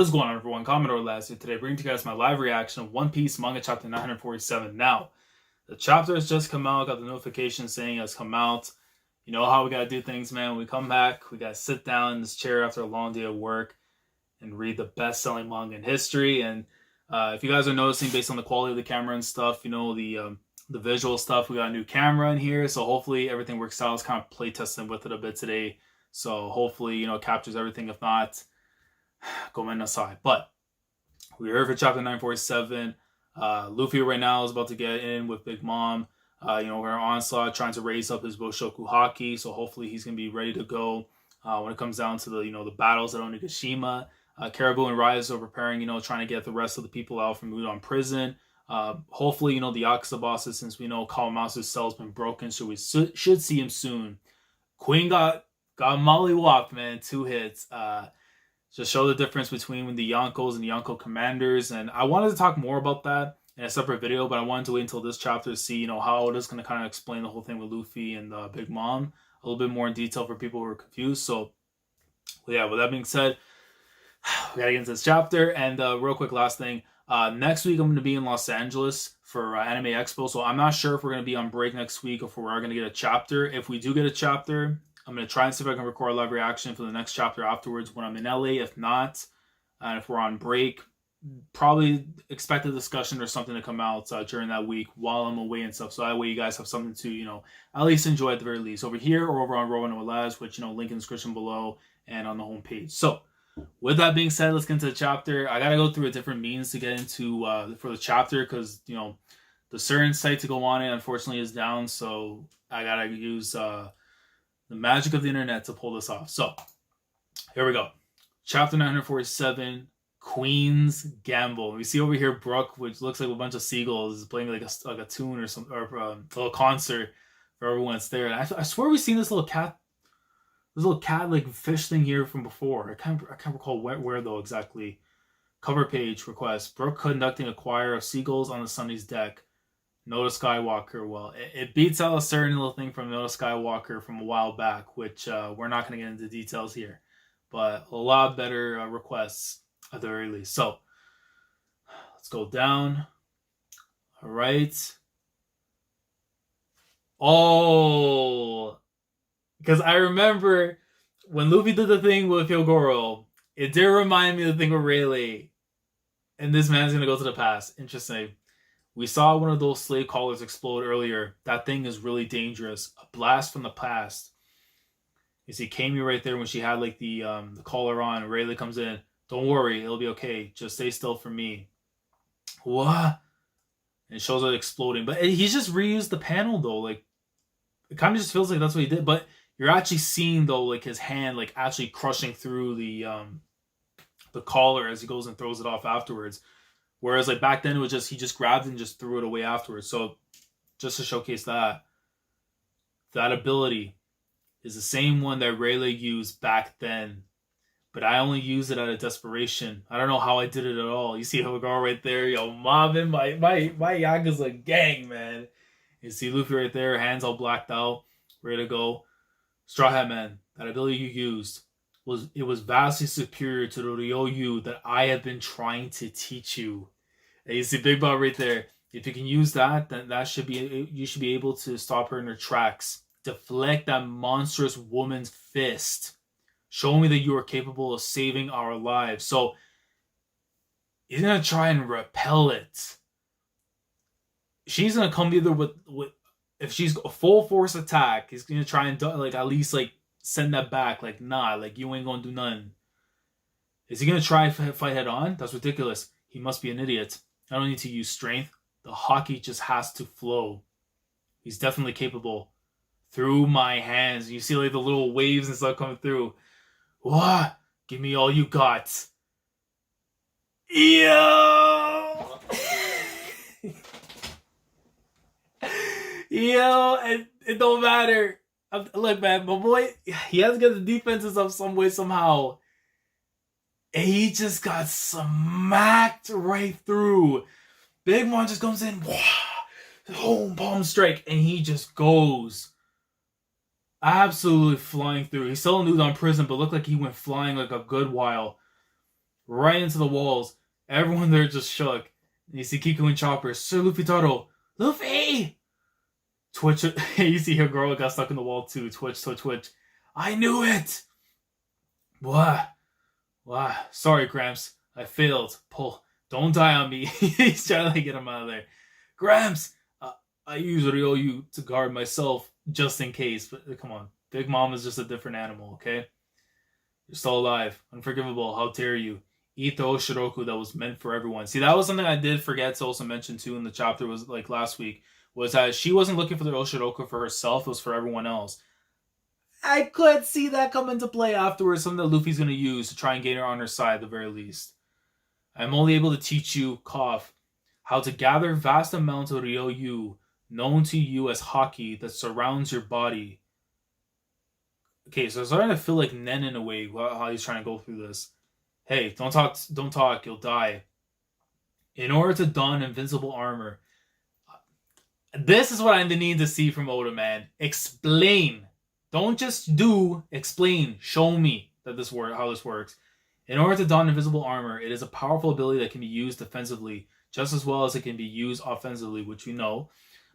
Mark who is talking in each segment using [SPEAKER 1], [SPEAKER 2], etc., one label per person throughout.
[SPEAKER 1] What is going on, everyone? Commodore last here today, bringing to you guys my live reaction of One Piece manga chapter 947. Now, the chapter has just come out, got the notification saying it has come out. You know how we gotta do things, man. When we come back, we gotta sit down in this chair after a long day of work and read the best-selling manga in history. And if you guys are noticing, based on the quality of the camera and stuff, you know, the visual stuff, we got a new camera in here, so hopefully everything works out. I was kind of play testing with it a bit today, so hopefully, you know, it captures everything. If not, go aside. But we're here for chapter 947. Luffy right now is about to get in with Big Mom. You know, we're Onslaught trying to raise up his Boshoku Haki, so hopefully he's gonna be ready to go when it comes down to the battles at Onigashima. Caribou and Rise are preparing, you know, trying to get the rest of the people out from Udon prison. Hopefully, you know, the Yakuza bosses, since we know Kawamasu's cell's been broken, so we should see him soon. Queen got mollywopped, man, 2 hits. Just show the difference between the Yonkos and the Yonko commanders. And I wanted to talk more about that in a separate video, but I wanted to wait until this chapter to see, you know, how it is going to kind of explain the whole thing with Luffy and Big Mom a little bit more in detail for people who are confused. So, yeah, with that being said, we got to get into this chapter. And real quick, last thing. Next week, I'm going to be in Los Angeles for Anime Expo. So I'm not sure if we're going to be on break next week or if we're going to get a chapter. If we do get a chapter, I'm going to try and see if I can record a live reaction for the next chapter afterwards when I'm in LA. If not, and if we're on break, probably expect a discussion or something to come out during that week while I'm away and stuff. So that way you guys have something to, you know, at least enjoy at the very least. Over here or over on Rowan OLS, which, you know, link in the description below and on the homepage. So, with that being said, let's get into the chapter. I gotta go through a different means to get into for the chapter because, you know, the certain site to go on it unfortunately is down, so I gotta use the magic of the internet to pull this off. So here we go. Chapter 947, Queen's Gamble. We see over here Brooke, which looks like a bunch of seagulls, is playing like a tune or some or a little concert for everyone that's there. And I swear we've seen this little cat like fish thing here from before. I can't recall where though exactly. Cover page request. Brooke conducting a choir of seagulls on the Sunny's deck. Noah Skywalker. Well, it beats out a certain little thing from Noah Skywalker from a while back, which we're not going to get into details here. But a lot better requests at the very least. So, let's go down. All right. Oh, because I remember when Luffy did the thing with Hyogoro, it did remind me of the thing with Rayleigh. And this man's going to go to the past. Interesting. We saw one of those slave collars explode earlier. That thing is really dangerous. A blast from the past. You see Kami right there when she had like the collar on. Rayleigh comes in. Don't worry, it'll be okay. Just stay still for me. What? And it shows it exploding. But he's just reused the panel though. Like, it kind of just feels like that's what he did. But you're actually seeing though, like his hand, like actually crushing through the collar as he goes and throws it off afterwards. Whereas like back then it was just he just grabbed it and just threw it away afterwards. So just to showcase that ability is the same one that Rayleigh used back then, but I only used it out of desperation. I don't know how I did it at all. You see Hyogoro right there, yo, mobbing my Yakuza gang, man. You see Luffy right there, hands all blacked out, ready to go. Straw Hat Man, that ability you used was vastly superior to the Ryoyu that I have been trying to teach you. And you see Big Bob right there. If you can use that, then you should be able to stop her in her tracks. Deflect that monstrous woman's fist. Show me that you are capable of saving our lives. So he's gonna try and repel it. She's gonna come either with if she's a full force attack, he's gonna try and like at least like send that back. Like, nah, like you ain't gonna do nothing. Is he gonna try fight head on? That's ridiculous. He must be an idiot. I don't need to use strength. The hockey just has to flow. He's definitely capable. Through my hands. You see like the little waves and stuff coming through. What? Give me all you got. Yo! Yo, it don't matter. Look, man, my boy, he has to get the defenses up some way, somehow. And he just got smacked right through. Big Mom just comes in, home palm strike, and he just goes. Absolutely flying through. He's still in Udon prison, but looked like he went flying like a good while. right into the walls. Everyone there just shook. And you see Kiku and Chopper, Sir Luffy Taro, Luffy! Twitch. You see her girl got stuck in the wall too. Twitch, twitch, twitch. I knew it! What? Sorry, Gramps. I failed. Pull. Don't die on me. He's trying to get him out of there. Gramps! I use Ryoyu to guard myself just in case. But come on. Big Mom is just a different animal, okay? You're still alive. Unforgivable. How dare you? Eat the Oshiroku that was meant for everyone. See, that was something I did forget to also mention too in the chapter was like last week. Was that she wasn't looking for the Oshiroku for herself. It was for everyone else. I could see that come into play afterwards. Something that Luffy's going to use to try and gain her on her side at the very least. I'm only able to teach you, cough, how to gather vast amounts of Ryoyu, known to you as Haki, that surrounds your body. Okay, so I'm starting to feel like Nen in a way, how he's trying to go through this. Hey, don't talk, you'll die. In order to don invincible armor. This is what I need to see from Oda, man. Explain. Don't just do, explain, show me that how this works. In order to don invisible armor, it is a powerful ability that can be used defensively, just as well as it can be used offensively, which we know.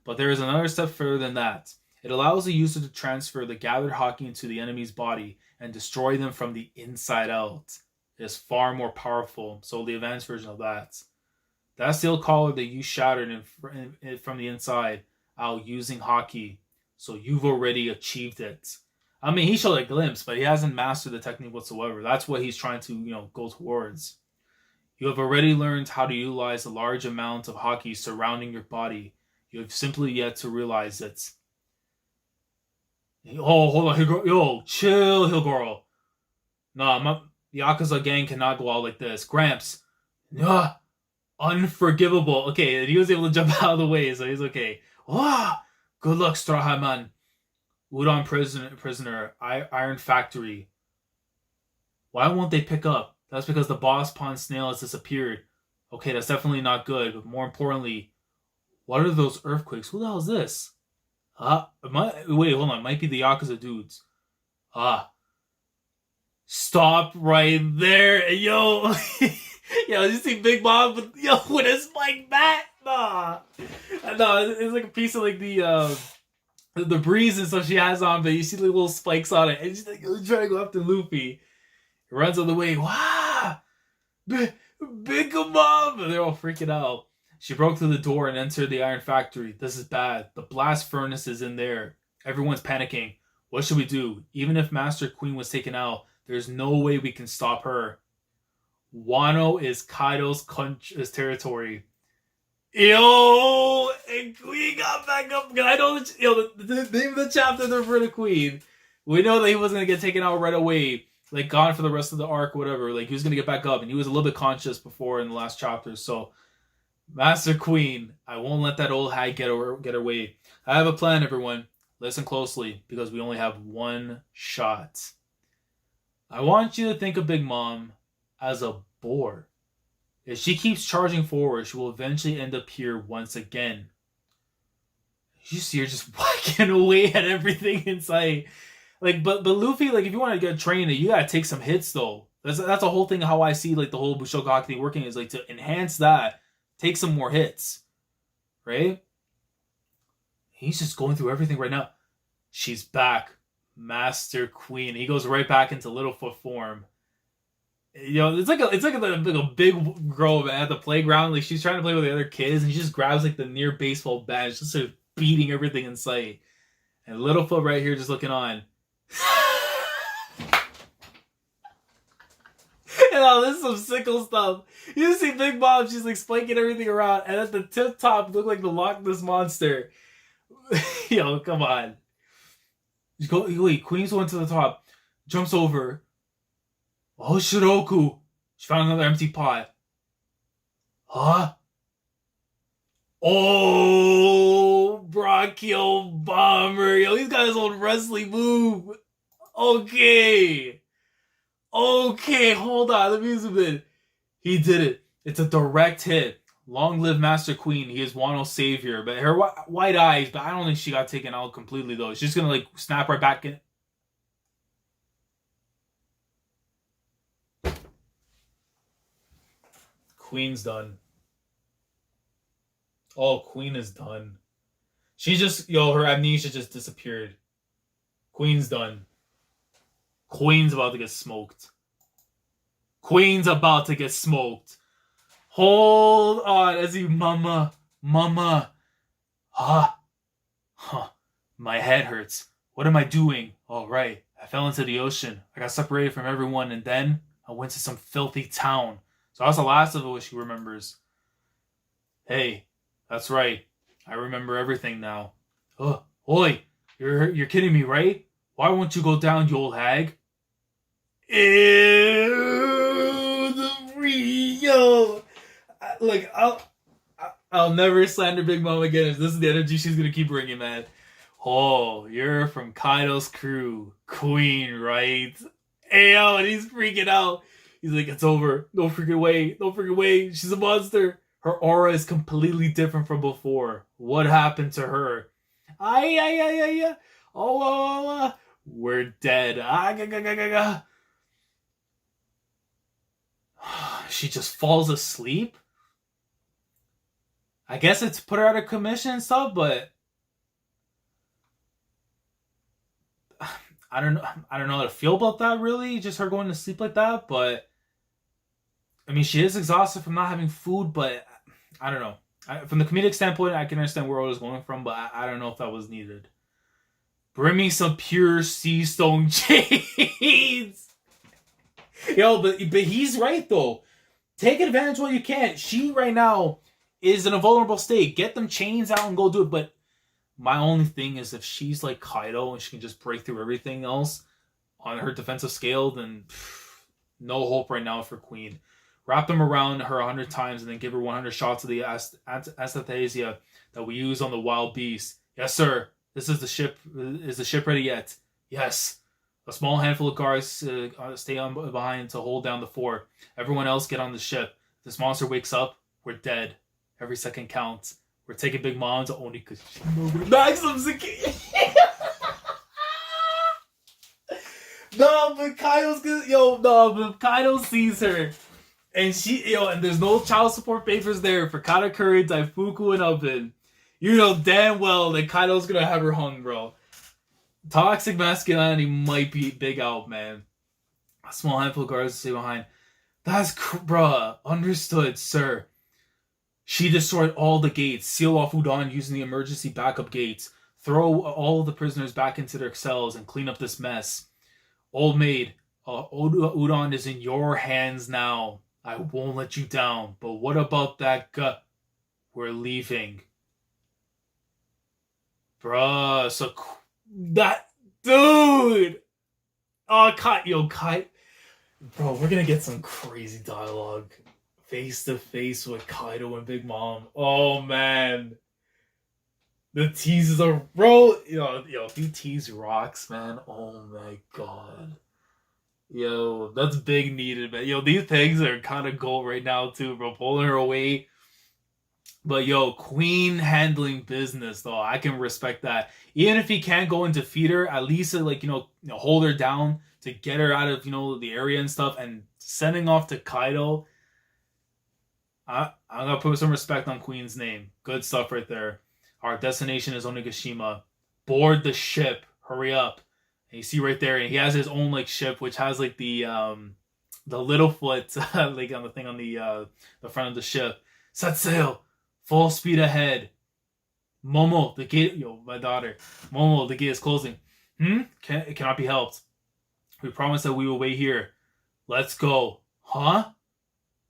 [SPEAKER 1] But there is another step further than that. It allows the user to transfer the gathered Haki into the enemy's body and destroy them from the inside out. It is far more powerful, so the advanced version of that. That steel collar that you shattered from the inside out using Haki. So you've already achieved it. I mean, he showed a glimpse, but he hasn't mastered the technique whatsoever. That's what he's trying to, go towards. You have already learned how to utilize a large amount of Haki surrounding your body. You have simply yet to realize it. Oh, hold on. Yo, chill, Hillgoro. Nah, the Yakuza gang cannot go out like this. Gramps. Unforgivable. Okay, he was able to jump out of the way, so he's okay. Good luck, Straw Hat Man. Udon prisoner, Iron Factory. Why won't they pick up? That's because the boss pawn snail has disappeared. Okay, that's definitely not good, but more importantly, what are those earthquakes? Who the hell is this? Wait, hold on. It might be the Yakuza dudes. Stop right there. Yo. Yo, you see Big Mom with his spike bat? Nah, it's like a piece of like the breeze and stuff she has on, but you see the little spikes on it, and she's like trying to go after Luffy. He runs on the way. Wow, Big Mom! And they're all freaking out. She broke through the door and entered the iron factory. This is bad. The blast furnace is in there. Everyone's panicking. What should we do? Even if Master Queen was taken out, there's no way we can stop her. Wano is Kaido's territory. Yo, and Queen got back up. I know the name of the chapter there for the Queen. We know that he wasn't gonna get taken out right away, like gone for the rest of the arc, or whatever. Like he was gonna get back up, and he was a little bit conscious before in the last chapter. So, Master Queen, I won't let that old hag get away. I have a plan, everyone. Listen closely, because we only have one shot. I want you to think of Big Mom as a boar. If she keeps charging forward, she will eventually end up here once again. You see her just whacking away at everything in sight. Like, but Luffy, like, if you want to get trained, you gotta take some hits though. That's a whole thing. How I see like the whole Bushoku Haki thing working is like to enhance that, take some more hits, right? He's just going through everything right now. She's back, Master Queen. He goes right back into Littlefoot form. It's like a big girl at the playground. Like she's trying to play with the other kids, and he just grabs like the near baseball bat, just sort of beating everything in sight. And Littlefoot right here just looking on. And this is some sickle stuff. You see Big Mom, she's like spiking everything around, and at the tip top look like the Loch Ness monster. Yo, come on. Wait, Queen's going to the top, jumps over. Oh, Shiroku! She found another empty pot. Huh? Oh, Brachio Bomber. Yo, he's got his own wrestling move. Okay, hold on. Let me zoom in. He did it. It's a direct hit. Long live Master Queen. He is Wano's savior. But her white eyes, but I don't think she got taken out completely, though. She's just gonna, like, snap right back in. Queen's done. Oh, Queen is done. She just, her amnesia just disappeared. Queen's done. Queen's about to get smoked. Queen's about to get smoked. Hold on, as you, mama. Huh. My head hurts. What am I doing? All right, I fell into the ocean. I got separated from everyone, and then I went to some filthy town. So that's the last of it what she remembers. Hey, that's right. I remember everything now. Oi, you're kidding me, right? Why won't you go down, you old hag? Ew, yo. Like, I'll never slander Big Mom again if this is the energy she's gonna keep bringing, man. Oh, you're from Kaido's crew. Queen, right? Ayo, and he's freaking out. He's like, it's over. No freaking way. No freaking way. She's a monster. Her aura is completely different from before. What happened to her? Ay. Oh, we're dead. She just falls asleep? I guess it's put her out of commission and stuff, but I don't know how to feel about that, really. Just her going to sleep like that, but I mean, she is exhausted from not having food, but I don't know. From the comedic standpoint, I can understand where I was going from, but I don't know if that was needed. Bring me some pure sea stone chains. Yo, but he's right, though. Take advantage while you can. She, right now, is in a vulnerable state. Get them chains out and go do it, but my only thing is if she's like Kaido and she can just break through everything else on her defensive scale, then no hope right now for Queen. Wrap them around her 100 times and then give her 100 shots of the anesthesia that we use on the wild beast. Yes, sir. This is the ship. Is the ship ready yet? Yes. A small handful of guards stay on behind to hold down the fort. Everyone else get on the ship. If this monster wakes up, we're dead. Every second counts. We're taking Big Mom to Onigashima. Maximum Zaki. but Kaido's gonna, but Kaido sees her. And and there's no child support papers there for Katakuri, Daifuku, and Upin. You know damn well that Kaido's gonna have her hung, bro. Toxic masculinity might be big out, man. A small handful of guards to stay behind. That's bruh. Understood, sir. She destroyed all the gates, seal off Udon using the emergency backup gates, throw all of the prisoners back into their cells, and clean up this mess. Old maid, Udon is in your hands now. I won't let you down. But what about that We're leaving. Bruh, so that dude. Oh, Kai. Bro, we're gonna get some crazy dialogue face to face with Kaido and Big Mom. Oh man, the teases are, bro. He tease rocks, man. Oh my god. Yo, that's big needed, man. These things are kind of gold right now too, bro. Pulling her away. But Queen handling business though. I can respect that. Even if he can't go and defeat her, at least hold her down to get her out of the area and stuff, and sending off to Kaido. I'm gonna put some respect on Queen's name. Good stuff right there. Our destination is Onigashima. Board the ship. Hurry up. And you see right there, and he has his own ship, which has the little foot on the thing on the front of the ship. Set sail. Full speed ahead. Momo, the gate. My daughter. Momo, the gate is closing. It cannot be helped. We promised that we will wait here. Let's go. Huh?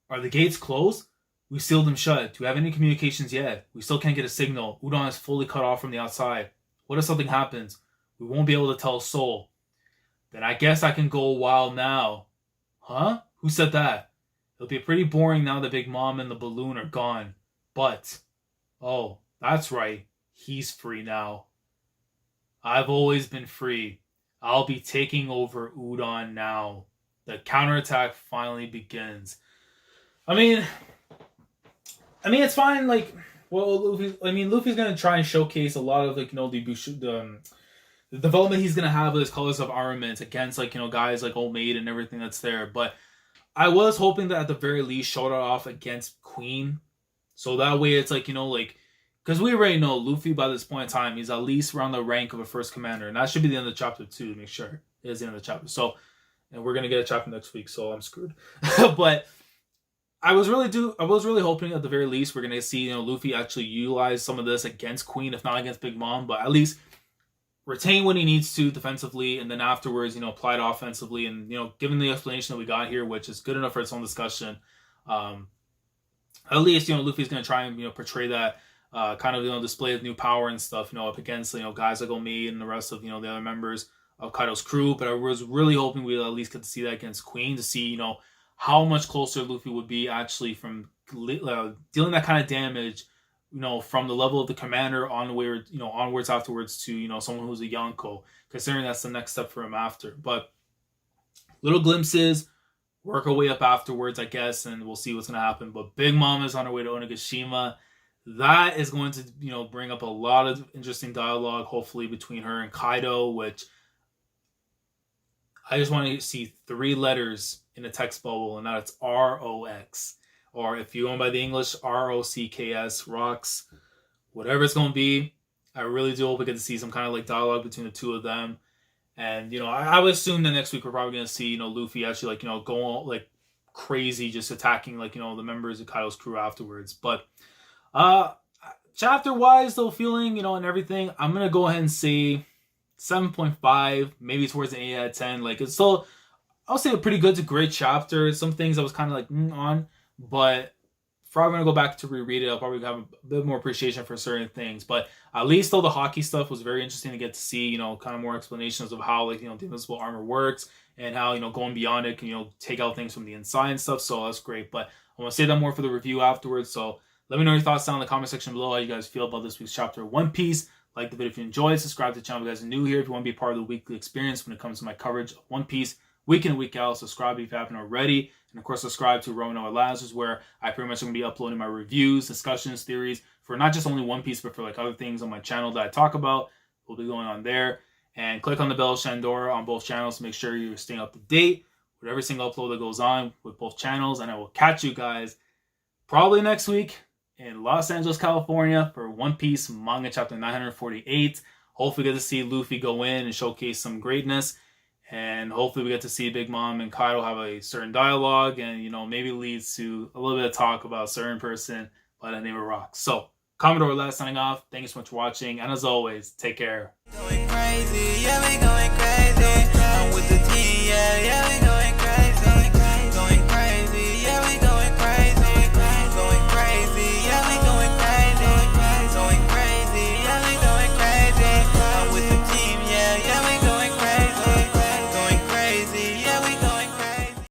[SPEAKER 1] Are the gates closed? We sealed them shut. Do we have any communications yet? We still can't get a signal. Udon is fully cut off from the outside. What if something happens? We won't be able to tell a soul. Then I guess I can go a while now. Huh? Who said that? It'll be pretty boring now that Big Mom and the balloon are gone. But, oh, that's right. He's free now. I've always been free. I'll be taking over Udon now. The counterattack finally begins. I mean, it's fine. Luffy's gonna try and showcase a lot of the development he's gonna have with his colors of armament against guys like Old Maid and everything that's there. But I was hoping that at the very least showed it off against Queen. So that way it's like, because we already know Luffy by this point in time, he's at least around the rank of a first commander. And that should be the end of chapter 2 to make sure it is the end of the chapter. So, and we're going to get a chapter next week, so I'm screwed. But I was really hoping at the very least we're going to see, Luffy actually utilize some of this against Queen, if not against Big Mom, but at least retain what he needs to defensively, and then afterwards, apply it offensively. And, given the explanation that we got here, which is good enough for its own discussion, at least, Luffy's going to try and, portray that kind of, display of new power and stuff, up against, guys like Omi and the rest of, the other members of Kaido's crew. But I was really hoping we'd at least get to see that against Queen, to see, how much closer Luffy would be actually from dealing that kind of damage, from the level of the commander onwards afterwards to, someone who's a Yonko, considering that's the next step for him after. But little glimpses, work our way up afterwards, I guess, and we'll see what's going to happen. But Big Mom is on her way to Onigashima. That is going to, bring up a lot of interesting dialogue, hopefully, between her and Kaido, which I just want to see 3 letters in a text bubble, and that's ROX. Or if you're going by the English, ROCKS, rocks, whatever it's going to be. I really do hope we get to see some kind of dialogue between the two of them. And, I would assume that next week we're probably going to see, Luffy actually, go crazy, just attacking, the members of Kaido's crew afterwards. But chapter-wise, though, feeling, and everything, I'm going to go ahead and say 7.5, maybe towards an 8 out of 10. It's still, I'll say a pretty good to great chapter. Some things I was kind of on, but if I'm going to go back to reread it, I'll probably have a bit more appreciation for certain things. But at least, though, the hockey stuff was very interesting to get to see, kind of more explanations of how, the invincible armor works, and how, going beyond it can, take out things from the inside and stuff. So that's great. But I want to say that more for the review afterwards. So let me know your thoughts down in the comment section below, how you guys feel about this week's chapter of One Piece. Like the video if you enjoyed, subscribe to the channel if you guys are new here. If you want to be a part of the weekly experience when it comes to my coverage of One Piece, week in and week out, subscribe if you haven't already. And of course, subscribe to Roman Noah Lazarus, where I pretty much going to be uploading my reviews, discussions, theories for not just only One Piece, but for other things on my channel that I talk about. Will be going on there. And click on the bell Shandora on both channels to make sure you're staying up to date with every single upload that goes on with both channels. And I will catch you guys probably next week in Los Angeles, California for One Piece manga chapter 948. Hopefully we get to see Luffy go in and showcase some greatness. And hopefully we get to see Big Mom and Kaido have a certain dialogue, and, maybe leads to a little bit of talk about a certain person by the name of Rock. So, Commodore last signing off. Thank you so much for watching. And as always, take care. Going crazy, yeah, we going crazy. I'm with the